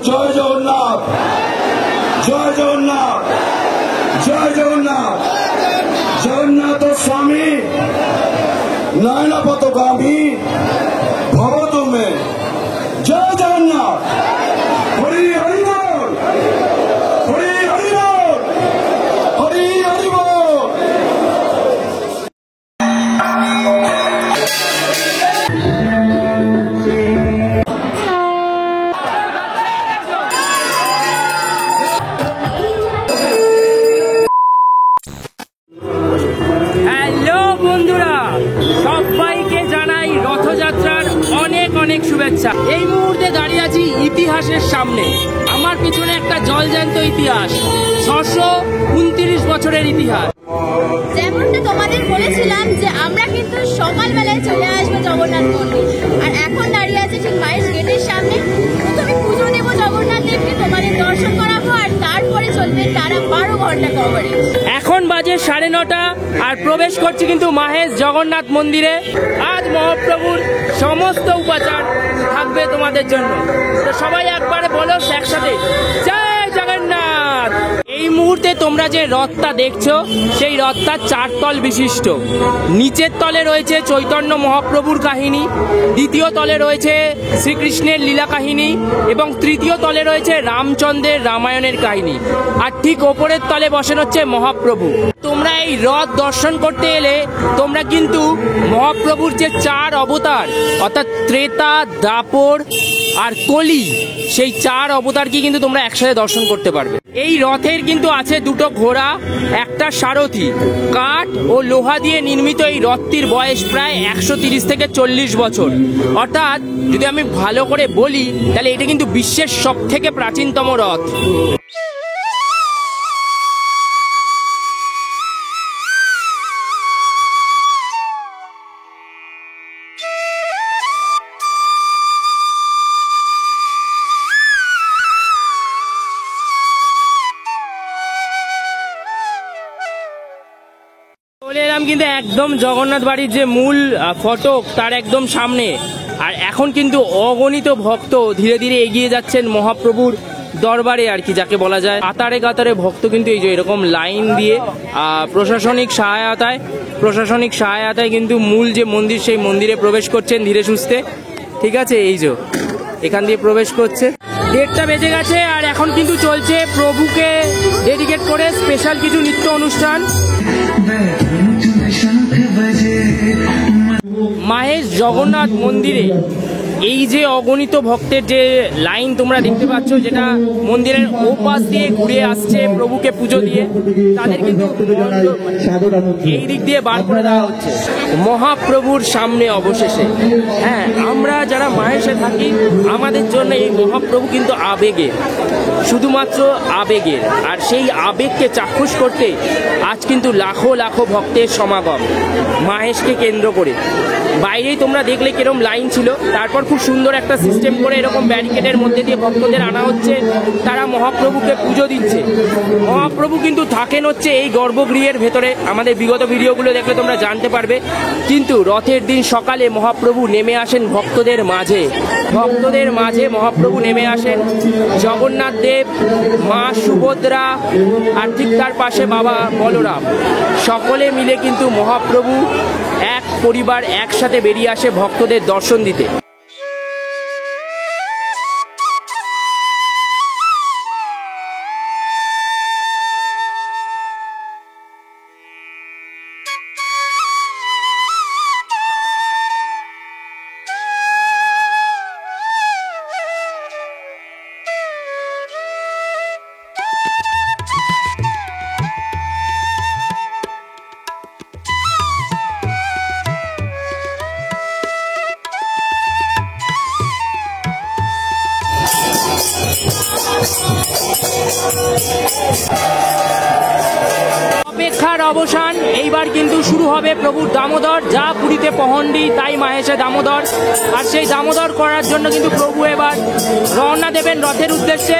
জয় জগন্নাথ, জয় জগন্নাথ, জয় জগন্নাথ। জগন্নাথ স্বামী নয়না পথগামী ভব তুমে। জয় জগন্নাথ। হরি হরি বল, হরি হরি বল, হরি হরি বল। হ্যালো বন্ধুরা, সবাইকে জানাই রথযাত্রার অনেক অনেক শুভেচ্ছা। এই মুহূর্তে দাঁড়িয়ে আছি ইতিহাসের সামনে। আমার পিছনে একটা জলজ্যান্ত ইতিহাস, 629 বছরের ইতিহাস। যেমনটা তোমাদের বলেছিলাম যে আমরা কিন্তু সকালবেলায় চলে আসবো জগন্নাথ মন্দির, আর এখন দাঁড়িয়ে আছে ঠিক মায়ের গেটের সামনে। প্রথমে পুজো দেবো জগন্নাথ দেবকে, তোমাদের দর্শন করাবো, আর তারপরে চলবে টানা 12 ঘন্টা কভারেজ। এখন বাজে 9:30 আর প্রবেশ করছি কিন্তু মাহেশ জগন্নাথ মন্দিরে। আজ মহাপ্রভুর সমস্ত উপাচার থাকবে তোমাদের জন্য। তো সবাই একবারে বলো একসাথে, জয় জগন্নাথ। এই মুহূর্তে তোমরা যে রথটা দেখছো সেই রথটা 4 তল বিশিষ্ট। নিচের তলে রয়েছে চৈতন্য মহাপ্রভুর কাহিনী, দ্বিতীয় তলে রয়েছে শ্রীকৃষ্ণের লীলা কাহিনী এবং তৃতীয় তলে রয়েছে রামচন্দ্রের রামায়ণের কাহিনী। আর ঠিক ওপরের তলে বসেন হচ্ছে মহাপ্রভু। তোমরা এই রথ দর্শন করতে এলে তোমরা কিন্তু মহাপ্রভুর যে 4 অবতার অর্থাৎ ত্রেতা, দ্বাপর আর কলি, সেই 4 অবতারকে কিন্তু তোমরা একসাথে দর্শন করতে পারবে। এই রথের কিন্তু আছে 2টো ঘোড়া, একটা সারথি। কাঠ ও লোহা দিয়ে নির্মিত এই রথটির বয়স প্রায় 130 থেকে 40 বছর। অর্থাৎ যদি আমি ভালো করে বলি তাহলে এটা কিন্তু বিশ্বের সবথেকে প্রাচীনতম রথ। চলে এলাম কিন্তু একদম জগন্নাথ বাড়ির যে মূল ফটক তার একদম সামনে। আর এখন কিন্তু অগণিত ভক্ত ধীরে ধীরে এগিয়ে যাচ্ছেন মহাপ্রভুর দরবারে, আর কি যাকে বলা যায়। কাতারে কাতারে ভক্ত কিন্তু এই যে এরকম লাইন দিয়ে প্রশাসনিক সহায়তায় কিন্তু মূল যে মন্দির সেই মন্দিরে প্রবেশ করছেন ধীরে সুস্থে। ঠিক আছে, এই যে এখান দিয়ে প্রবেশ করছে। 1:30 বেজে গেছে আর এখন কিন্তু চলছে প্রভুকে ডেডিকেট করে স্পেশাল কিছু নৃত্য অনুষ্ঠান। মাহেশ জগন্নাথ মন্দিরে এই যে অগণিত ভক্তের যে লাইন তোমরা দেখতে পাচ্ছ, যেটা মন্দিরের ওপাশ দিয়ে ঘুরে আসছে প্রভুকে পুজো দিয়ে, তাদের কিন্তু এই দিক দিয়ে বার করে দেওয়া হচ্ছে মহাপ্রভুর সামনে অবশেষে। হ্যাঁ, আমরা যারা মাহেশে থাকি আমাদের জন্য এই মহাপ্রভু কিন্তু আবেগের, শুধুমাত্র আবেগের। আর সেই আবেগকে চাক্ষুষ করতে আজ কিন্তু লাখো লাখো ভক্তের সমাগম মাহেশকে কেন্দ্র করে। বাইরেই তোমরা দেখলে কিরকম লাইন ছিল, তারপর খুব সুন্দর একটা সিস্টেম করে এরকম ব্যারিকেডের মধ্যে দিয়ে ভক্তদের আনা হচ্ছে, তারা মহাপ্রভুকে পুজো দিচ্ছে। মহাপ্রভু কিন্তু থাকেন হচ্ছে এই গর্ভগৃহের ভেতরে, আমাদের বিগত ভিডিওগুলো দেখলে তোমরা জানতে পারবে। কিন্তু রথের দিন সকালে মহাপ্রভু নেমে আসেন ভক্তদের মাঝে মহাপ্রভু নেমে আসেন। জগন্নাথ দেব, মা সুভদ্রা আর ঠিক তার পাশে বাবা বলরাম, সকলে মিলে কিন্তু মহাপ্রভু এক পরিবার একসাথে বেরিয়ে আসে ভক্তদের দর্শন দিতে। অপেক্ষার অবসান, এইবার কিন্তু শুরু হবে প্রভুর দামোদর। যা পুরীতে পহণ্ডি তাই মাহেশে দামোদর। আর সেই দামোদর করার জন্য কিন্তু প্রভু এবার রওনা দেবেন রথের উদ্দেশ্যে।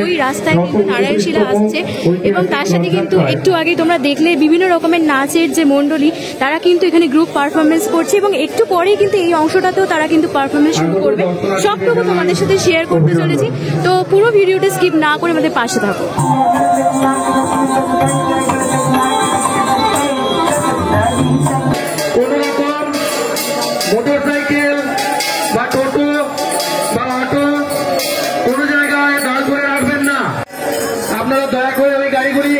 ওই রাস্তায় কিন্তু নারায়ণশিলা আসছে এবং তার সাথে কিন্তু একটু আগে তোমরা দেখলে বিভিন্ন রকমের নাচের যে মণ্ডলী তারা কিন্তু এখানে গ্রুপ পারফরমেন্স করছে এবং একটু পরেই কিন্তু এই অংশটাতেও তারা কিন্তু পারফরমেন্স শুরু করবে। সবটুকু তোমাদের সাথে শেয়ার করতে চলেছি, তো পুরো ভিডিওটা স্কিপ না করে আমাদের পাশে থাকো। মোটরসাইকেল বা টোটো বা অটো কোনো জায়গায় দাঁড় করে রাখবেন না। আপনারা দয়া করে ওই গাড়িগুলি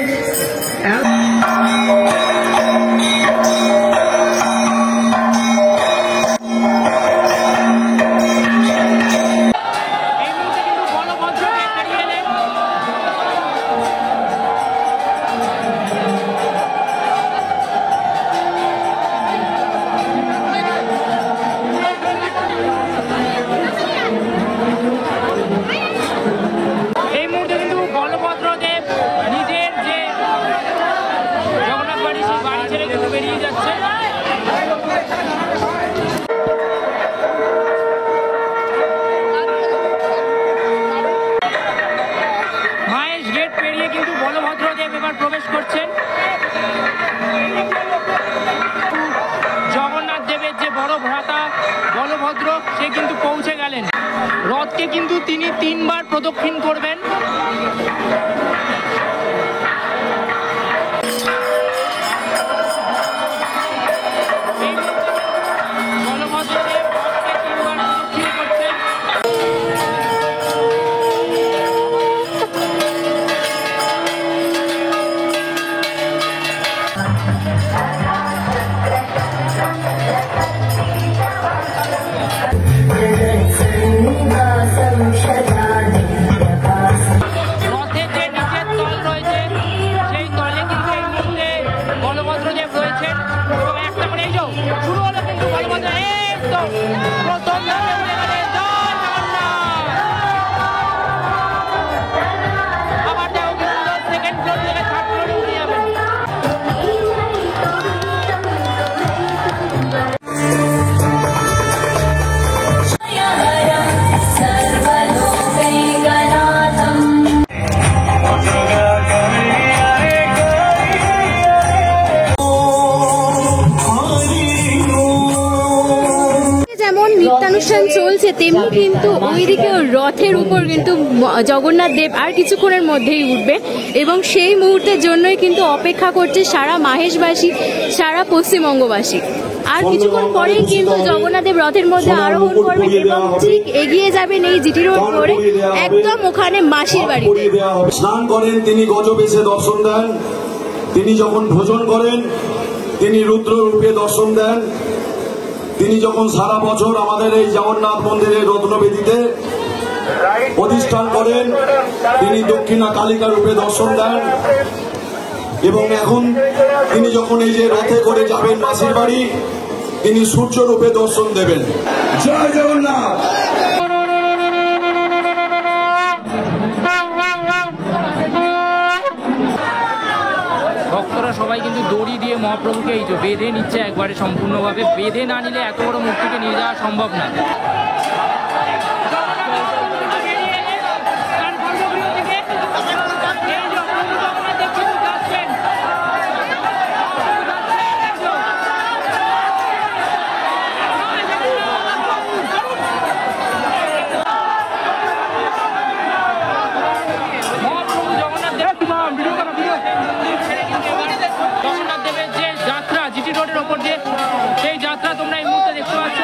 প্রবেশ করছেন। জগন্নাথ দেবের যে বড় ভ্রাতা বলভদ্র সে কিন্তু পৌঁছে গেলেন। রথকে কিন্তু তিনি 3 বার প্রদক্ষিণ করবেন। বলভদ্রদেব রথকে 3 বার প্রদক্ষিণ করছেন। রথের যে নিচের তল রয়েছে সেই তলে কিন্তু এই মুহূর্তে বলভদ্রদেব রয়েছেন এবং একটা করে এই যাও শুরু হলো কিন্তু বলভদ্র একদম প্রথম ধাপে উঠে গেলেন। জয় জগন্নাথ। আবার দেখো কিন্তু সেকেন্ড ফ্লোর থেকে থার্ড ফ্লোরে উঠে যাবেন। যেমন নৃত্যানুষ্ঠান চলছে তেমনি কিন্তু ওইদিকে রথের উপর কিন্তু জগন্নাথ দেব আর কিছুক্ষণের মধ্যেই উঠবে এবং সেই মুহূর্তের জন্যই কিন্তু অপেক্ষা করছে সারা মাহেশবাসী, সারা পশ্চিমবঙ্গবাসী। আর কিছুক্ষণ পরেই কিন্তু জগন্নাথ দেব রথের মধ্যে আরোহণ করবেন এবং ঠিক এগিয়ে যাবেন এই জিটি রোড ধরে একদম ওখানে মাসির বাড়ি। স্নান করেন তিনি গজবেশে দর্শন দেন, তিনি যখন ভোজন করেন তিনি রুদ্র রূপে দর্শন দেন, তিনি যখন সারা বছর আমাদের এই জগন্নাথ মন্দিরের রত্নবেদিতে প্রতিষ্ঠান করেন তিনি দক্ষিণা কালিকা রূপে দর্শন দেন এবং এখন তিনি যখন এই যে রথে করে যাবেন মাসির বাড়ি তিনি সূর্য রূপে দর্শন দেবেন। জয় জগন্নাথ। ভক্তরা সবাই কিন্তু দড়ি দিয়ে মহাপ্রভুকে এই যে বেঁধে নিচ্ছে একবারে সম্পূর্ণভাবে। বেঁধে না নিলে এত বড় মূর্তিকে নিয়ে যাওয়া সম্ভব না। জগন্নাথ দেবের যে যাত্রা জিটি রোডের ওপর দিয়ে সেই যাত্রা তোমরা এই মুহূর্তে দেখতে পাচ্ছ।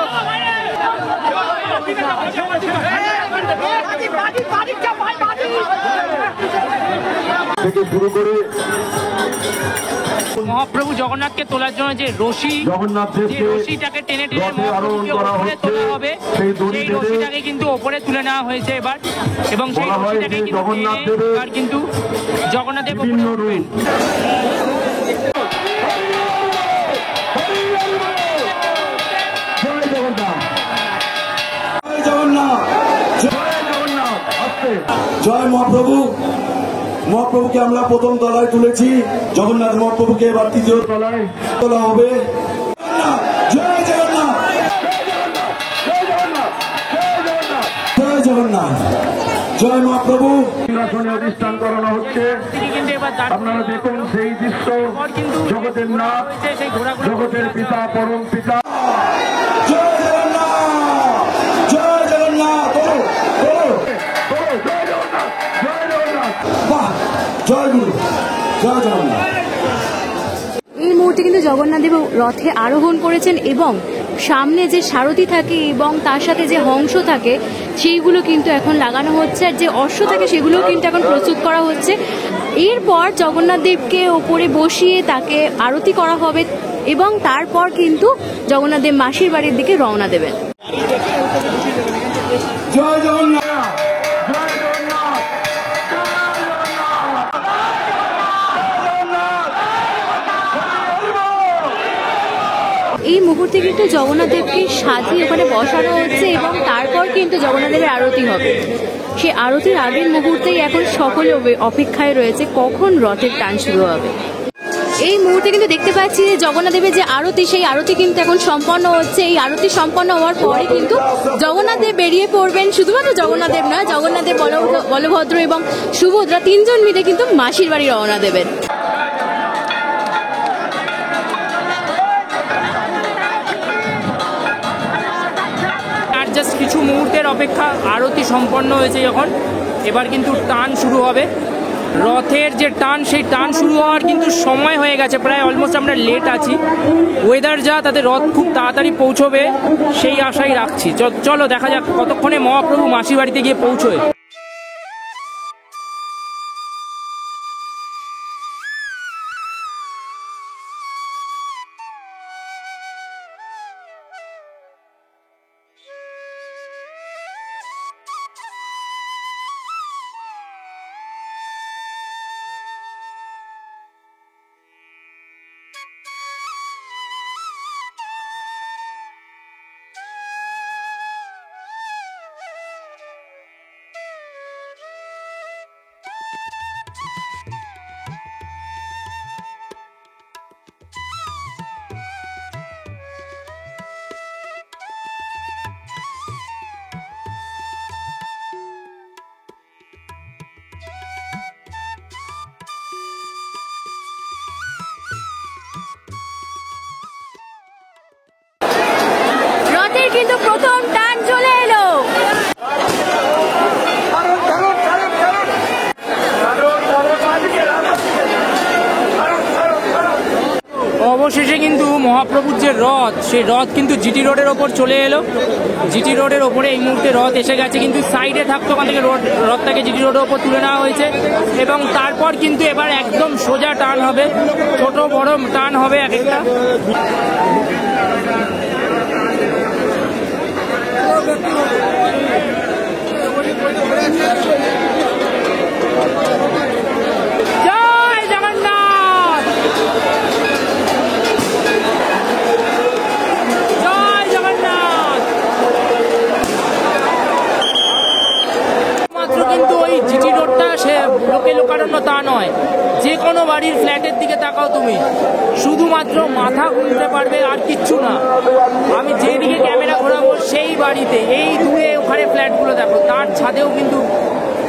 থেকে শুরু করে মহাপ্রভু জগন্নাথকে তোলার জন্য যে রশি, যে রশিটাকে টেনে টেনে মহাপ্রভুকে ওপরে তোলা হবে সেই রশিটাকে কিন্তু ওপরে তুলে নেওয়া হয়েছে এবার এবং সেই রশিটাকে কিন্তু এবার কিন্তু জগন্নাথ দেব ওপরে উঠবেন। জয় মহাপ্রভু। মহাপ্রভুকে আমরা প্রথম তলায় তুলেছি, জগন্নাথ মহাপ্রভুকে এবার তৃতীয় তলায় তোলা হবে। জয় জগন্নাথ, জয় জগন্নাথ, জয় জগন্নাথ। জয় মহাপ্রভু। সিংহাসনে অধিষ্ঠান করানো হচ্ছে। কিন্তু এবার দাঁড় আপনারা দেখুন সেই দৃশ্য, জগতের নাথ, সেই ঘোড়াগুলো জগতের পিতা, পরম পিতা। জয় জগন্নাথ, জয় জগন্নাথ, বলো, বলো। জয় জগন্নাথ, জয় জগন্নাথ। বাহ, জয় গুরু, জয় জগন্নাথ। এই মুহূর্তে কিন্তু জগন্নাথ দেব রথে আরোহণ করেছেন এবং সামনে যে সারথি থাকে এবং তার সাথে যে হংস থাকে সেইগুলো কিন্তু এখন লাগানো হচ্ছে, আর যে অশ্ব থাকে সেগুলোও কিন্তু এখন প্রস্তুত করা হচ্ছে। এরপর জগন্নাথ দেবকে ওপরে বসিয়ে তাকে আরতি করা হবে এবং তারপর কিন্তু জগন্নাথ দেব মাসির বাড়ির দিকে রওনা দেবেন। জয় জগন্নাথ। এই মুহূর্তে কিন্তু জগন্নাথ দেবকে সাজিয়ে ওখানে বসানো হচ্ছে এবং তারপর কিন্তু জগন্নাথ দেবের আরতি হবে। সেই আরতির আগের মুহূর্তেই এখন সকলে অপেক্ষায় রয়েছে কখন রথের টান শুরু হবে। এই মুহূর্তে কিন্তু দেখতে পাচ্ছি যে জগন্নাথ দেবের যে আরতি, সেই আরতি কিন্তু এখন সম্পন্ন হচ্ছে। এই আরতি সম্পন্ন হওয়ার পরে কিন্তু জগন্নাথ দেব বেরিয়ে পড়বেন। শুধুমাত্র জগন্নাথ দেব নয়, জগন্নাথ দেব, বলভদ্র এবং সুভদ্রা তিনজন মিলে কিন্তু মাসির বাড়ি রওনা দেবেন। জাস্ট কিছু মুহূর্তের অপেক্ষা, আরতি সম্পন্ন হয়েছে যখন, এবার কিন্তু টান শুরু হবে। রথের যে টান, সেই টান শুরু হওয়ার কিন্তু সময় হয়ে গেছে, প্রায় অলমোস্ট আমরা লেট আছি। ওয়েদার যা, তাতে রথ খুব তাড়াতাড়ি পৌঁছবে সেই আশাই রাখছি। চলো দেখা যাক কতক্ষণে মহাপ্রভু মাসির বাড়িতে গিয়ে পৌঁছয়। রথের কিন্তু প্রথম টান চলে এলো। অবশেষে কিন্তু মহাপ্রভুর যে রথ, সেই রথ কিন্তু জিটি রোডের ওপর চলে এলো। জিটি রোডের ওপরে এই মুহূর্তে রথ এসে গেছে, কিন্তু সাইডে থাকতো, ওখান থেকে রথটাকে জিটি রোডের ওপর তুলে নেওয়া হয়েছে এবং তারপর কিন্তু এবার একদম সোজা টান হবে, ছোট বড় টান হবে এক একটা। জয় জগন্নাথ, জয় জগন্নাথ। মাত্র কিন্তু ওই জিটি রোডটা সে লোকে লোকারণ্য তা নয়, যে কোনো বাড়ির ফ্ল্যাটের দিকে তাকাও তুমি, শুধুমাত্র মাথা গুনতে পারবে আর কিচ্ছু না। আমি যেদিকে ক্যামেরা ঘোরাবো সেই বাড়িতে, এই দূরে ওখানে ফ্ল্যাটগুলো দেখো, তার ছাদেও কিন্তু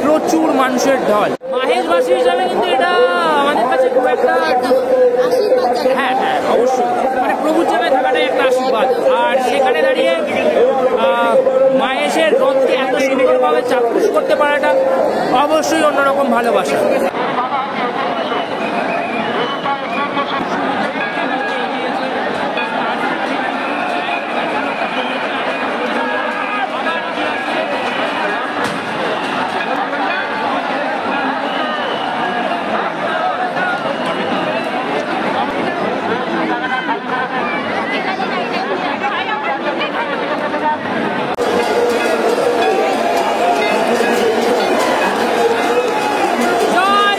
প্রচুর মানুষের ঢল। মাহেশবাসী হিসাবে কিন্তু এটা আমাদের কাছে খুব একটা, হ্যাঁ হ্যাঁ অবশ্যই, মানে প্রভুর জায়গায় থাকাটাই একটা আশীর্বাদ। আর সেখানে দাঁড়িয়ে মাহেশের রথকে এত সুন্দরভাবে চাক্ষুষ করতে পারাটা অবশ্যই অন্যরকম ভালোবাসা। জয়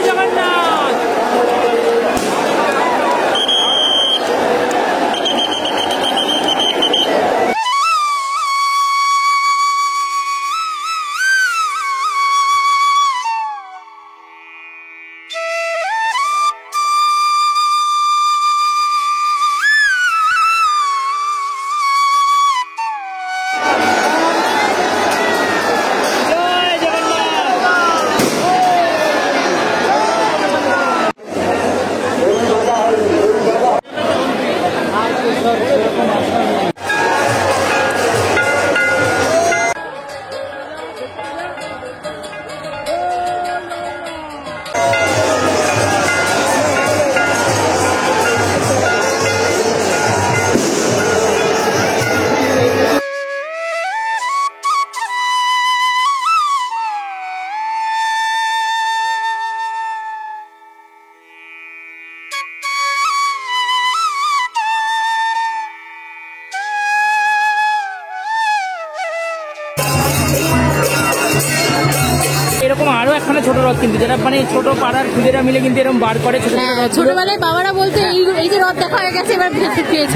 এরকম আরো একখানা ছোট রথ কিন্তু যেটা মানে ছোট পাড়ার খুদেরা মিলে কিন্তু এরকম বার করে ছোট ছোট রথ। ছোটবেলায় বাবারা বলতে এই যে রথ দেখা হয়ে গেছে এবার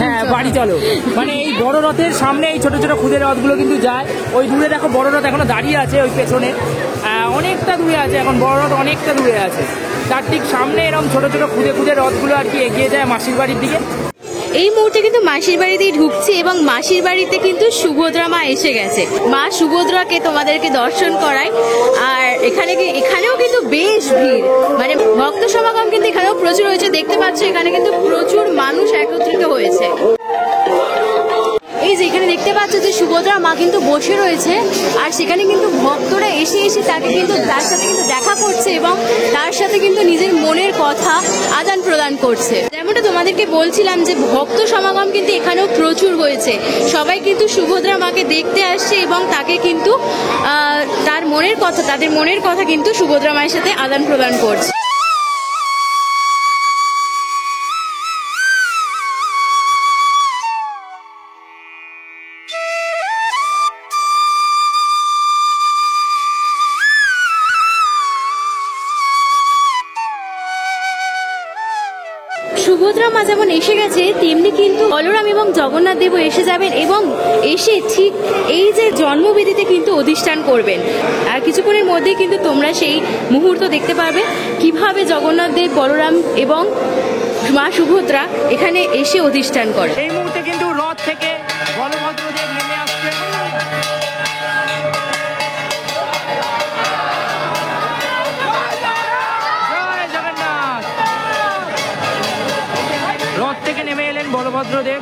হ্যাঁ বাড়ি চলো, মানে এই বড় রথের সামনে এই ছোট ছোট খুদের রথগুলো কিন্তু যায়। ওই দূরে দেখো বড় রথ এখনো দাঁড়িয়ে আছে, ওই পেছনে অনেকটা দূরে আছে, এখন বড় রথ অনেকটা দূরে আছে। তার ঠিক সামনে এরকম ছোট ছোট খুদে খুদে রথগুলো আর কি এগিয়ে যায় মাসির বাড়ির দিকে। এই মুহূর্তে কিন্তু মাসির বাড়িতেই ঢুকছি এবং মাসির বাড়িতে কিন্তু সুভদ্রা মা এসে গেছে। মা সুভদ্রাকে তোমাদেরকে দর্শন করায়। আর এখানেও কিন্তু বেশ ভিড়, মানে ভক্ত সমাগম কিন্তু এখানেও প্রচুর হয়েছে। দেখতে পাচ্ছ এখানে কিন্তু প্রচুর মানুষ একত্রিত হয়েছে। এই যে এখানে দেখতে পাচ্ছ যে সুভদ্রা মা কিন্তু বসে রয়েছে, আর সেখানে কিন্তু ভক্তরা এসে এসে তার সাথে কিন্তু দেখা করছে এবং তার সাথে কিন্তু নিজের মনের কথা আদান প্রদান করছে। যেমনটা তোমাদেরকে বলছিলাম যে ভক্ত সমাগম কিন্তু এখানেও প্রচুর হয়েছে। সবাই কিন্তু সুভদ্রা মাকে দেখতে আসছে এবং তাকে কিন্তু তাদের মনের কথা কিন্তু সুভদ্রা মায়ের সাথে আদান প্রদান করছে। সুভদ্রা মা যেমন এসে গেছে তেমনি কিন্তু বলরাম এবং জগন্নাথ দেবও এসে যাবেন এবং এসে ঠিক এই যে জন্মবেদিতে কিন্তু অধিষ্ঠান করবেন। আর কিছুক্ষণের মধ্যেই কিন্তু তোমরা সেই মুহূর্ত দেখতে পারবে কিভাবে জগন্নাথ দেব, বলরাম এবং মা সুভদ্রা এখানে এসে অধিষ্ঠান করে। এই মুহূর্তে কিন্তু রথ থেকে বলভদ্র দেব নেমে আসছে। রথ থেকে নেমে এলেন বলভদ্র দেব।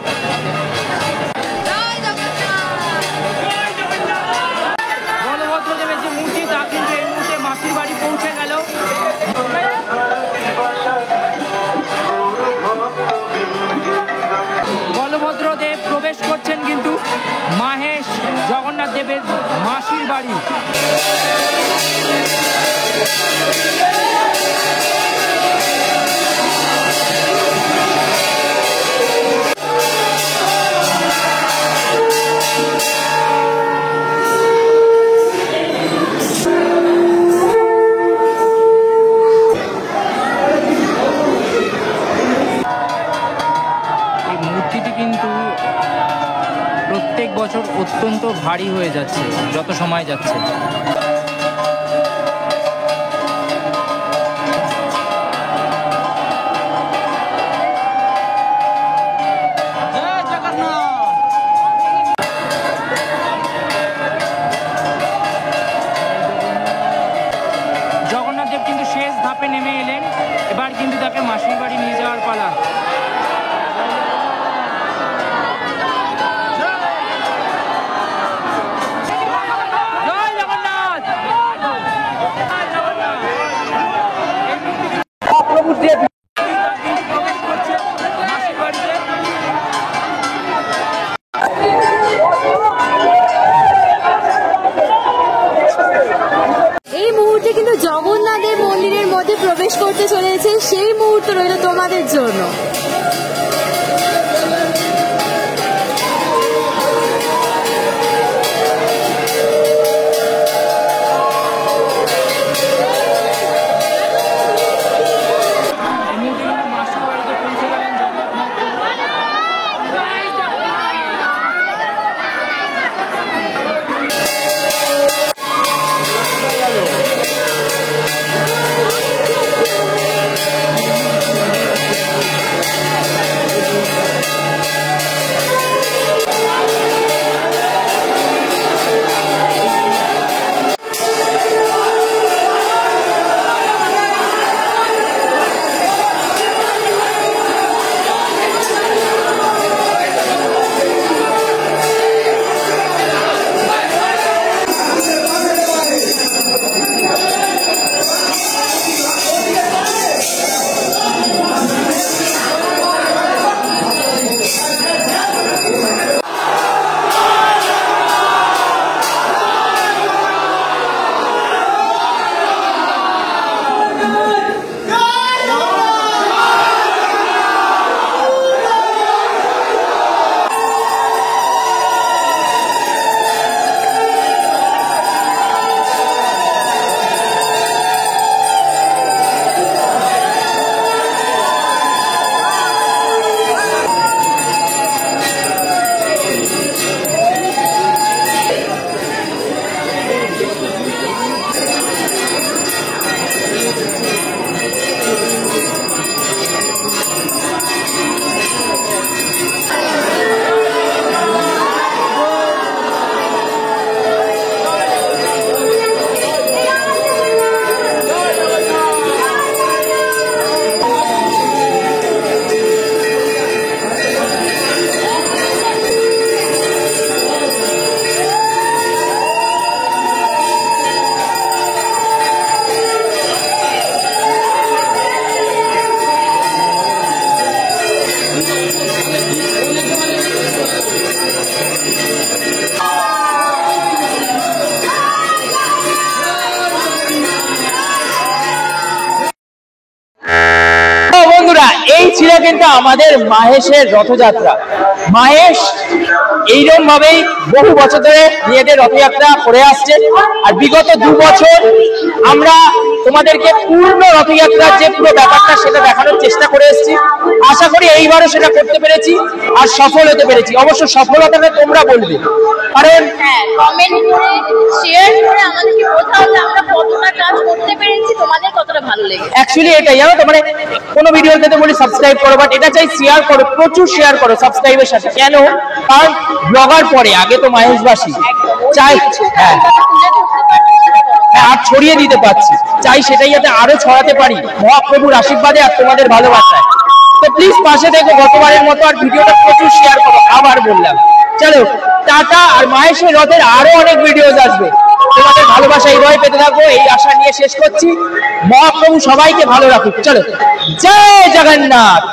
বলভদ্র দেবের যে মূর্তি তা কিন্তু এই মুহূর্তে মাসির বাড়ি পৌঁছে গেল। বলভদ্র দেব প্রবেশ করছেন কিন্তু মাহেশ জগন্নাথ দেবের মাসির বাড়ি। প্রত্যেক বছর অত্যন্ত ভারী হয়ে যাচ্ছে যত সময় যাচ্ছে। জগন্নাথ দেব কিন্তু শেষ ধাপে নেমে এলেন, এবার কিন্তু তাকে মাসির বাড়ি নিয়ে যাওয়ার পালা। এই মুহূর্তে কিন্তু জগন্নাথের মন্দিরের মধ্যে প্রবেশ করতে চলেছে, সেই মুহূর্ত রইল তোমাদের জন্য। কিন্তু আমাদের মাহেশের রথযাত্রা। মাহেশ এইরকম ভাবেই বহু বছর ধরে নিজেদের রথযাত্রা করে আসছে, আর বিগত 2 বছর আমরা তোমাদেরকে পূর্ণ রথযাত্রার যে পুরো ব্যাপারটা সেটা দেখানোর চেষ্টা করে এসেছি। আশা করি এইবারও সেটা করতে পেরেছি আর সফল হতে পেরেছি। অবশ্য সফলতাটা তোমরা বলবে, কারণ কমেন্ট করে শেয়ার করে আমাদেরকে বোঝাও যে আমরা কতটা কাজ করতে পেরেছি, তোমাদের কতটা ভালো লেগেছে। অ্যাকচুয়ালি এটাই জানো তো, মানে কোনো ভিডিওতে তো বলি সাবস্ক্রাইব করো, বাট এটা চাই শেয়ার করো, প্রচুর শেয়ার করো সাবস্ক্রাইবের সাথে। কেন? কারণ ব্লগার পরে, আগে তো মাহেশবাসী চাই, হ্যাঁ আর ছড়িয়ে দিতে পারছি, চাই সেটাই যাতে আরো ছড়াতে পারি মহাপ্রভুর আশীর্বাদে আর তোমাদের ভালোবাসায়। তো প্লিজ পাশে দেখো গতবারের মতো, আর ভিডিওটা প্রচুর শেয়ার করো। আবার বললাম, চলো টাটা। আর মাহেশের রথের আরো অনেক ভিডিওস আসবে, তোমাদের ভালোবাসা এইভাবে পেতে থাকবো, এই আশা নিয়ে শেষ করছি। মহাপ্রভু সবাইকে ভালো রাখুক। চলো, জয় জগন্নাথ।